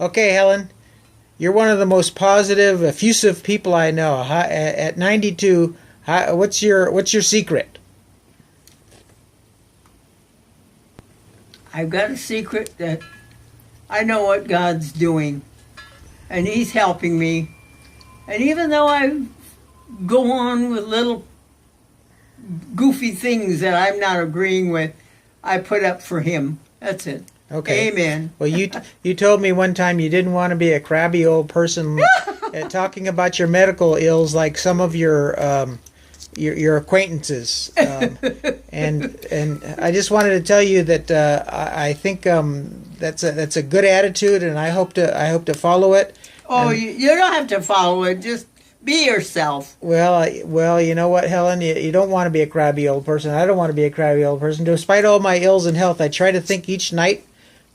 Okay, Helen, you're one of the most positive, effusive people I know. At 92, what's your secret? I've got a secret that I know what God's doing, and He's helping me. And even though I go on with little goofy things that I'm not agreeing with, I put up for Him. That's it. Okay. Amen. Well, you told me one time you didn't want to be a crabby old person talking about your medical ills like some of your acquaintances, and I just wanted to tell you that I think that's a good attitude, and I hope to follow it. Oh, you don't have to follow it. Just be yourself. Well, you know what, Helen? You don't want to be a crabby old person. I don't want to be a crabby old person. Despite all my ills and health, I try to think each night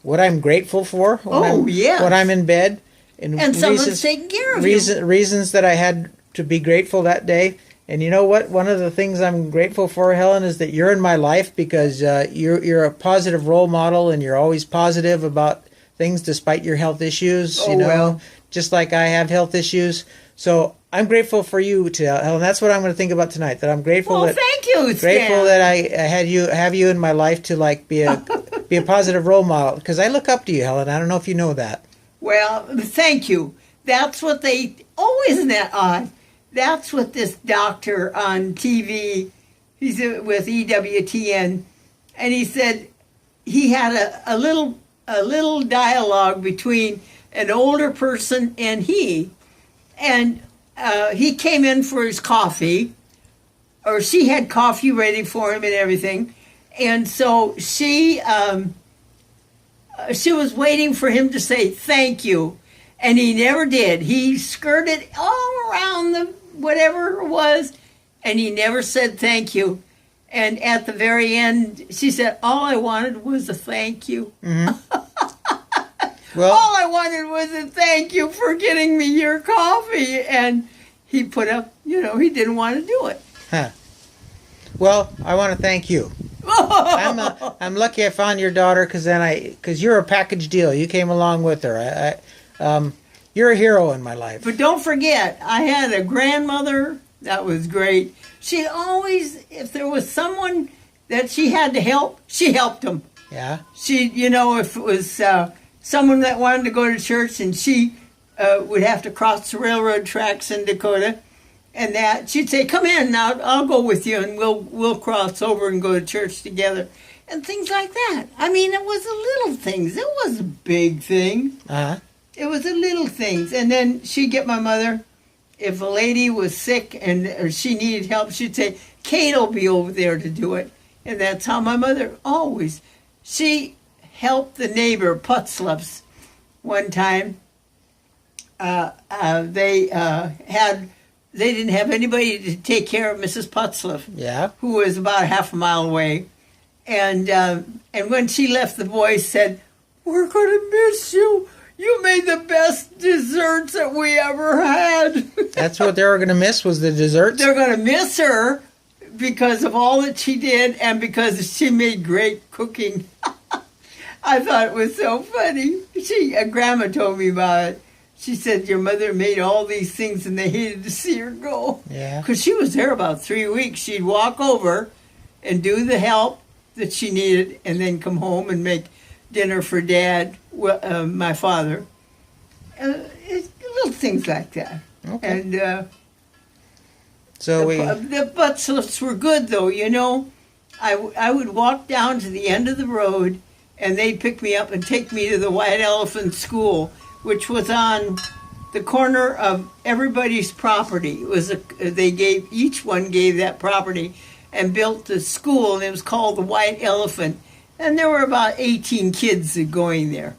what I'm grateful for when I'm in bed. And someone's taking care of you. Reasons that I had to be grateful that day. And you know what? One of the things I'm grateful for, Helen, is that you're in my life because you're a positive role model and you're always positive about things despite your health issues. Well. Just like I have health issues. So I'm grateful for you, Helen. That's what I'm going to think about tonight. That I'm grateful. Well, thank you, Stan. Grateful that I have you in my life to be a positive role model because I look up to you, Helen. I don't know if you know that. Well, thank you. That's what isn't that odd? That's what this doctor on TV, he's with EWTN, and he said he had a little dialogue between an older person and he came in for his coffee, or she had coffee ready for him and everything, and so she was waiting for him to say thank you, and he never did. He skirted all around the whatever it was, and he never said thank you. And at the very end, she said, all I wanted was a thank you. Mm-hmm. Well, all I wanted was a thank you for getting me your coffee. And he put up, he didn't want to do it. Huh. Well, I want to thank you. I'm lucky I found your daughter because you're a package deal. You came along with her. You're a hero in my life. But don't forget, I had a grandmother that was great. She always, if there was someone that she had to help, she helped them. Yeah. She, if it was someone that wanted to go to church and she would have to cross the railroad tracks in Dakota, and that she'd say, "Come in, now I'll go with you, and we'll cross over and go to church together," and things like that. I mean, it was the little things. It was a big thing. Uh-huh. It was the little things. And then she'd get my mother, if a lady was sick or she needed help, she'd say, "Kate will be over there to do it." And that's how my mother always, she helped the neighbor, Putzloffs, one time. They didn't have anybody to take care of Mrs. Putzloff, yeah, who was about half a mile away. And when she left, the boys said, "We're going to miss you. You made the best desserts that we ever had." That's what they were going to miss, was the desserts? They're going to miss her because of all that she did and because she made great cooking. I thought it was so funny. Grandma told me about it. She said, your mother made all these things and they hated to see her go. Yeah. Because she was there about 3 weeks. She'd walk over and do the help that she needed and then come home and make dinner for Dad, my father. Little things like that. Okay. And so the Putzloffs were good, though, I would walk down to the end of the road and they'd pick me up and take me to the White Elephant School, which was on the corner of everybody's property. It was each one gave that property and built the school, and it was called the White Elephant. And there were about 18 kids going there.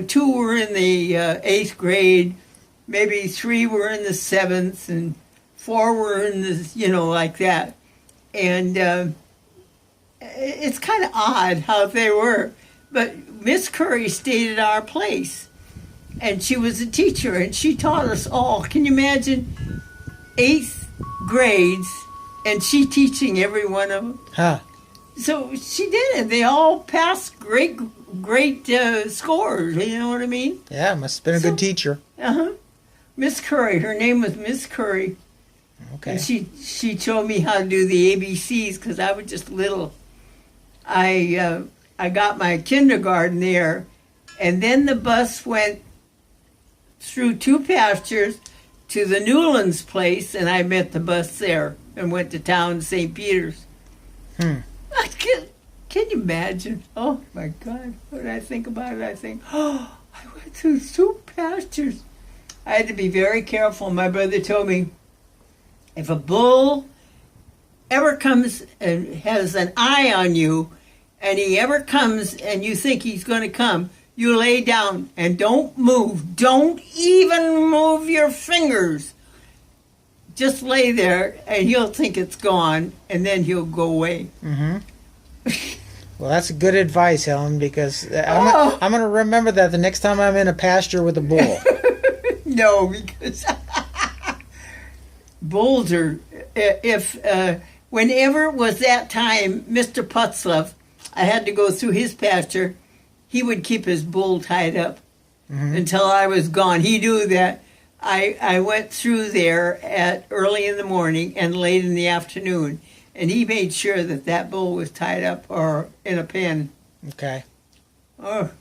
Two were in the 8th grade, maybe 3 were in the 7th, and 4 were in the, like that. And it's kind of odd how they were. But Miss Curry stayed at our place, and she was a teacher, and she taught us all. Can you imagine 8th grades, and she teaching every one of them? Huh. So she did it. They all passed great great scores. You know what I mean? Yeah, must have been a good teacher. Miss Curry. Her name was Miss Curry. Okay. And she showed me how to do the ABCs because I was just little. I got my kindergarten there, and then the bus went through 2 pastures to the Newlands place, and I met the bus there and went to town to St. Peter's. Can you imagine? Oh my God! When I think about it, I think, oh, I went through 2 pastures. I had to be very careful. My brother told me, if a bull ever comes and has an eye on you, and he ever comes and you think he's going to come, you lay down and don't move. Don't even move your fingers. Just lay there, and he'll think it's gone, and then he'll go away. Mm-hmm. Well, that's good advice, Helen, because I'm going to remember that the next time I'm in a pasture with a bull. No, because bulls are, whenever was that time, Mr. Putzloff, I had to go through his pasture, he would keep his bull tied up until I was gone. He knew that I went through there at early in the morning and late in the afternoon, and he made sure that that bull was tied up or in a pen. Okay. Oh,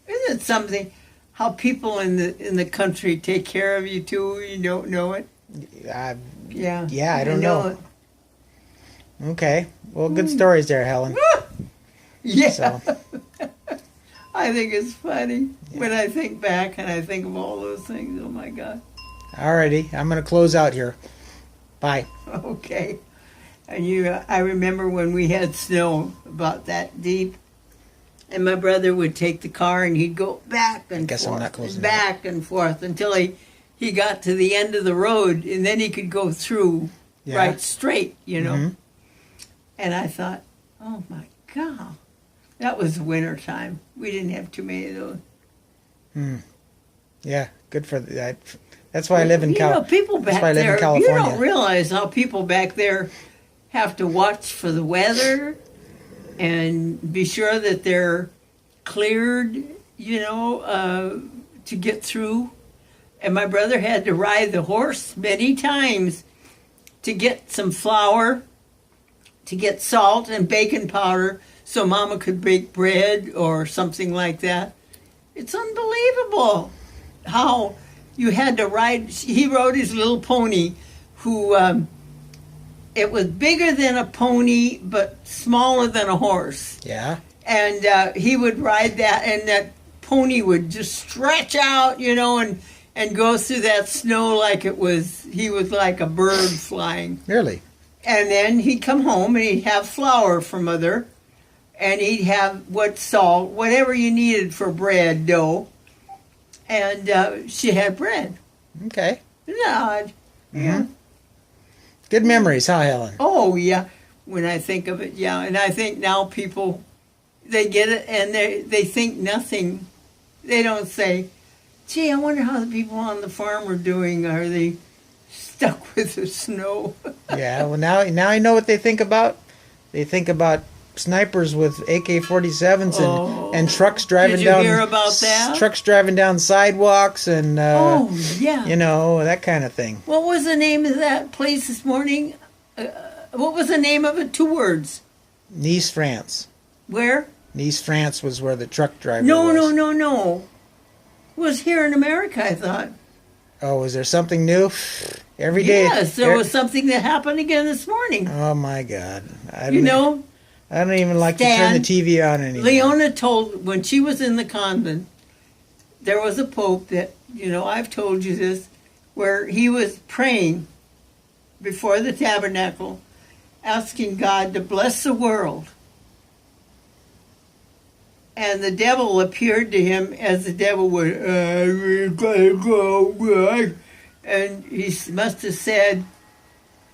isn't it something how people in the country take care of you too? You don't know it. Yeah, I don't know. It. Okay. Well, good stories there, Helen. Yeah. So. I think it's funny when I think back and I think of all those things. Oh my God. Alrighty, I'm going to close out here. Bye. Okay. And I remember when we had snow about that deep, and my brother would take the car and he'd go back and forth, and back and forth until he got to the end of the road, and then he could go through right straight, you know. Mm-hmm. And I thought, oh my God, that was winter time. We didn't have too many of those. Yeah, good for that. That's why I live in California. People back there, you don't realize how people back there have to watch for the weather and be sure that they're cleared, to get through. And my brother had to ride the horse many times to get some flour, to get salt and baking powder so Mama could bake bread or something like that. It's unbelievable how you had to ride. He rode his little pony, who it was bigger than a pony but smaller than a horse. Yeah. And he would ride that, and that pony would just stretch out, and go through that snow like he was like a bird flying. Really? And then he'd come home and he'd have flour for Mother, and he'd have salt, whatever you needed for bread dough. And she had bread. Okay. Isn't that odd? Mm-hmm. Yeah. Good memories, huh, Helen? Oh, yeah. When I think of it, yeah. And I think now people, they get it and they think nothing. They don't say, gee, I wonder how the people on the farm are doing. Are they stuck with the snow? Yeah, well, now I know what they think about. They think about snipers with AK-47s and trucks driving down. Did you hear about that? Trucks driving down sidewalks and that kind of thing. What was the name of that place this morning? What was the name of it? 2 words. Nice, France. Where? Nice, France was where the truck driver was. No. It was here in America, I thought. Oh, was there something new? Every day. Yes, there was something that happened again this morning. Oh, my God. I don't even like to turn the TV on anymore. Leona told, when she was in the convent, there was a pope that, I've told you this, where he was praying before the tabernacle, asking God to bless the world. And the devil appeared to him as the devil would, and he must have said,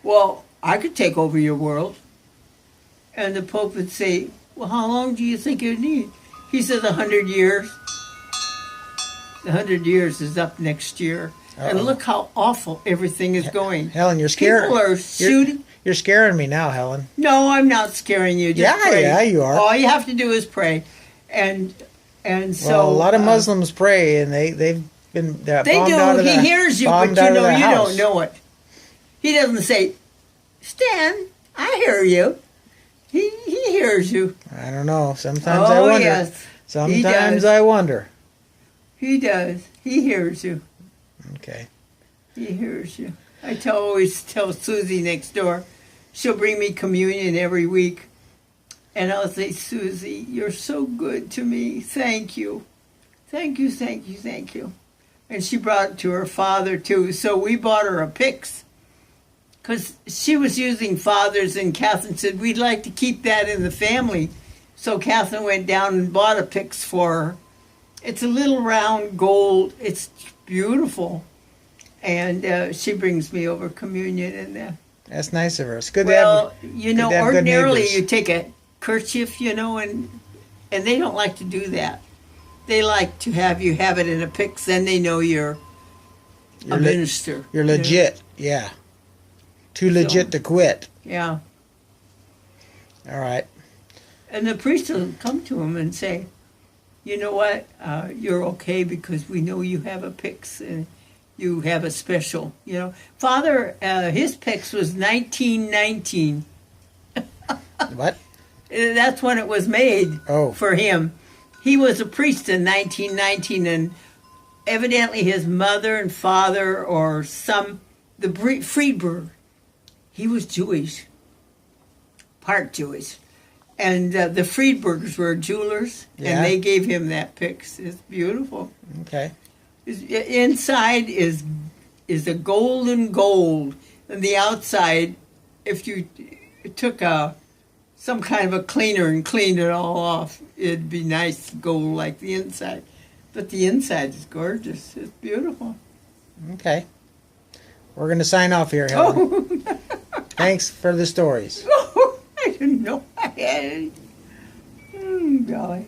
well, I could take over your world. And the Pope would say, well, how long do you think you need? He said 100 years. 100 years is up next year. Uh-oh. And look how awful everything is going. Helen, you're scared. People are shooting. You're scaring me now, Helen. No, I'm not scaring you. Just pray. Yeah, you are. All you have to do is pray. and so Well, a lot of Muslims pray, and they've been they bombed do. out of He the, hears you, but bombed out of the you house. don't know it. He doesn't say, "Stan, I hear you." He hears you. I don't know. Sometimes I Oh wonder. yes, Sometimes I wonder. he does. He hears you. Okay. He hears you. I always tell Susie next door, she'll bring me communion every week. And I'll say, Susie, you're so good to me. Thank you. Thank you, thank you, thank you. And she brought it to her father, too. So we bought her a Pix. Because she was using Father's, and Catherine said, we'd like to keep that in the family. So Catherine went down and bought a Pix for her. It's a little round gold. It's beautiful. And she brings me over communion in there. That's nice of her. It's good Well, to have. you know, good to have good ordinarily neighbors. you take a kerchief, you know, and they don't like to do that. They like to have you have it in a Pix, then they know you're a minister. You're legit. Yeah. Too legit to quit. Yeah. All right. And the priest will come to him and say, you know what, you're okay because we know you have a Pix and you have a special, you know. Father, his Pix was 1919. What? That's when it was made for him. He was a priest in 1919, and evidently his mother and father or the Friedberg, he was Jewish, part Jewish. And the Friedbergs were jewelers, and they gave him that Pix. It's beautiful. Okay. Inside is a golden gold, and the outside, if you took some kind of a cleaner and cleaned it all off, it'd be nice gold like the inside. But the inside is gorgeous. It's beautiful. Okay. We're going to sign off here, Helen. Oh. Thanks for the stories. I didn't know I had it. Golly.